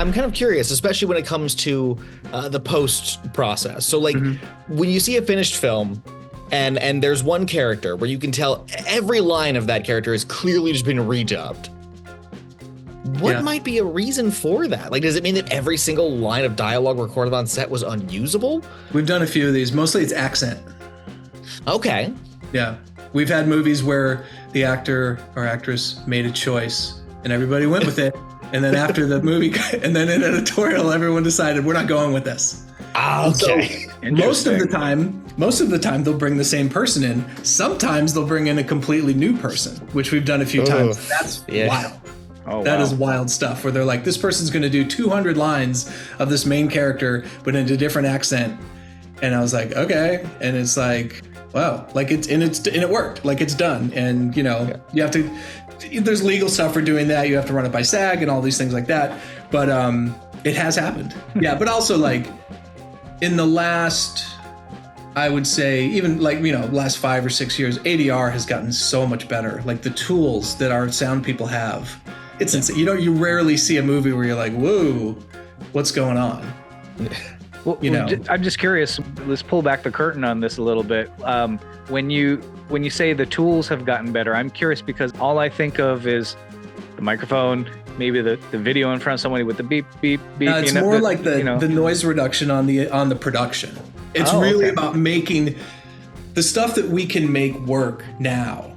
I'm kind of curious, especially when it comes to the post process. So like when you see a finished film and there's one character where you can tell every line of that character has clearly just been redubbed. What might be a reason for that? Like, does it mean that every single line of dialogue recorded on set was unusable? We've done a few of these. Mostly it's accent. Okay. Yeah. We've had movies where the actor or actress made a choice and everybody went with it. And then after the movie, and then in editorial, everyone decided we're not going with this. Okay. So most of the time they'll bring the same person in. Sometimes they'll bring in a completely new person, which we've done a few times. That's wild. Oh, that is wild stuff where they're like, this person's going to do 200 lines of this main character, but in a different accent. And I was like, okay. And it's like, wow, like it worked, like it's done. And you have to, there's legal stuff for doing that. You have to run it by SAG and all these things like that. But it has happened. Yeah. But also like in the last, I would say even like, last 5 or 6 years, ADR has gotten so much better. Like the tools that our sound people have. It's insane. You rarely see a movie where you're like, whoa, what's going on? Well, I'm just curious. Let's pull back the curtain on this a little bit. When you say the tools have gotten better, I'm curious because all I think of is the microphone, maybe the video in front of somebody with the beep, beep, beep. It's more like the noise reduction on the production. It's really about making the stuff that we can make work now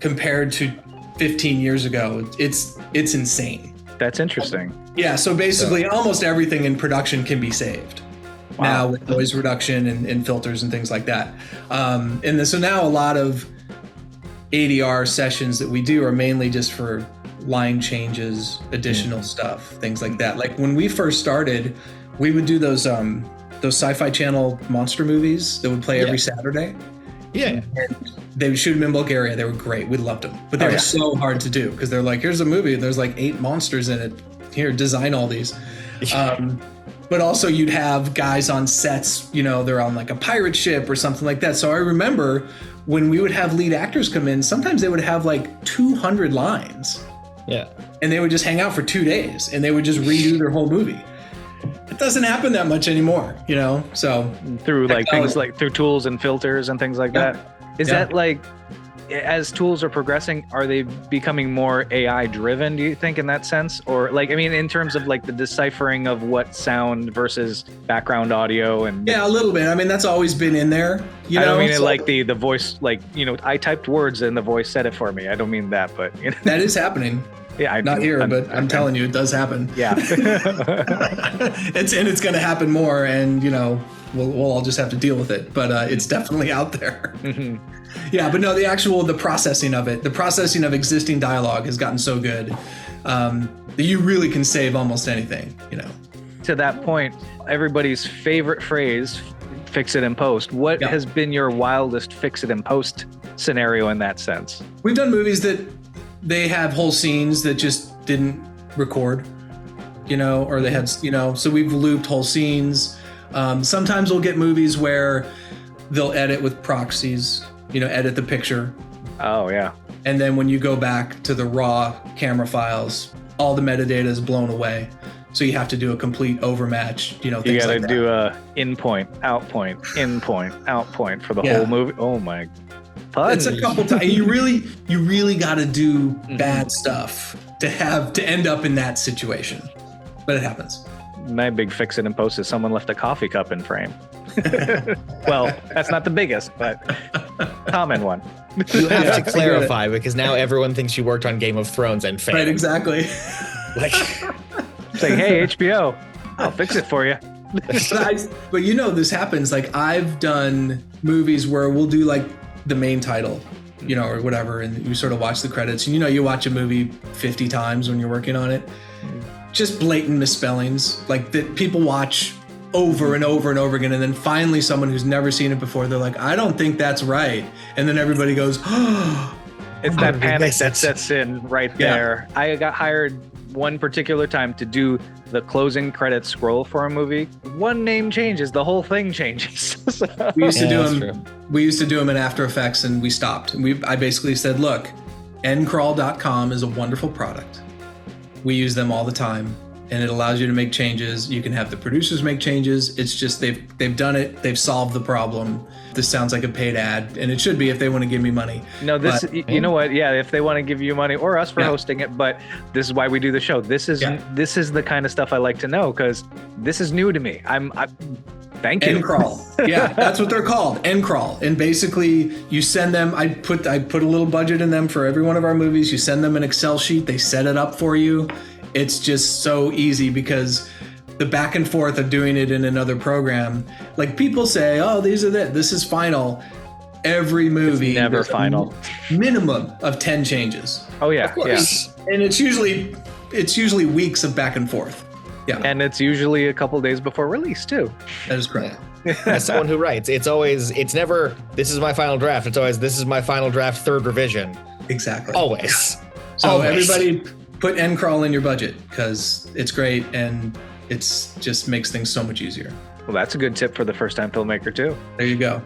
compared to 15 years ago. It's insane. That's interesting. Yeah. So basically almost everything in production can be saved. Wow. Now with noise reduction and filters and things like that. So now a lot of ADR sessions that we do are mainly just for line changes, additional stuff, things like that. Like when we first started, we would do those Sci-Fi Channel monster movies that would play every Saturday. Yeah. And they would shoot them in Bulgaria. They were great. We loved them. But they were so hard to do because they're like, here's a movie. There's like 8 monsters in it. Here, design all these. But also you'd have guys on sets, they're on like a pirate ship or something like that. So I remember when we would have lead actors come in, sometimes they would have like 200 lines. Yeah. And they would just hang out for 2 days and they would just redo their whole movie. It doesn't happen that much anymore, so through like things like through tools and filters and things like that. Is that like, as tools are progressing, are they becoming more AI driven, do you think, in that sense? Or like, I mean, in terms of like the deciphering of what sound versus background audio and... Yeah, a little bit. I mean, that's always been in there. I don't mean it like the voice, like, I typed words and the voice said it for me. I don't mean that, but... That is happening. Yeah, not here, but I'm telling you, it does happen. Yeah. It's going to happen more, and, we'll all just have to deal with it. But it's definitely out there. Mm-hmm. Yeah, but no, the processing of it, the processing of existing dialogue has gotten so good that you really can save almost anything, To that point, everybody's favorite phrase, fix it in post. What has been your wildest fix it in post scenario in that sense? We've done movies that they have whole scenes that just didn't record, or they had, so we've looped whole scenes. Sometimes we'll get movies where they'll edit with proxies, edit the picture. Oh, yeah. And then when you go back to the raw camera files, all the metadata is blown away. So you have to do a complete overmatch, things like that. You got to do a in point, out point, in point, out point for the whole movie. Oh, my. It's a couple times. You really got to do bad stuff to end up in that situation. But it happens. My big fix it in post is someone left a coffee cup in frame. Well, that's not the biggest, but common one. You have to clarify because now everyone thinks you worked on Game of Thrones and failed. Right, exactly. Like, say, hey, HBO, I'll fix it for you. But this happens. Like I've done movies where we'll do like the main title, or whatever, and you sort of watch the credits, and you watch a movie 50 times when you're working on it. Just blatant misspellings, like that people watch over and over and over again, and then finally someone who's never seen it before, they're like, I don't think that's right, and then everybody goes, oh. It's that panic that sets in right there. I got hired one particular time to do the closing credits scroll for a movie. One name changes, the whole thing changes. We used to do them. We used to do them in After Effects, and we stopped. And I basically said, look, ncrawl.com is a wonderful product. We use them all the time. and it allows you to make changes. You can have the producers make changes. It's just they've done it. They've solved the problem. This sounds like a paid ad, and it should be if they want to give me money. No, you know what? Yeah, if they want to give you money or us for hosting it, but this is why we do the show. This is the kind of stuff I like to know because this is new to me. Thank you. End crawl. Yeah, that's what they're called. End crawl. And basically you send them, I put a little budget in them for every one of our movies. You send them an Excel sheet. They set it up for you. It's just so easy because the back and forth of doing it in another program, like people say, oh, this is final. Every movie. It's never final. Minimum of 10 changes. Oh yeah. Yeah. And it's usually weeks of back and forth. Yeah. And it's usually a couple days before release too. That is correct. As someone who writes, it's never, this is my final draft. It's always, this is my final draft, third revision. Exactly. Always. So Always. Everybody put end crawl in your budget because it's great and it's just makes things so much easier. Well, that's a good tip for the first time filmmaker too. There you go.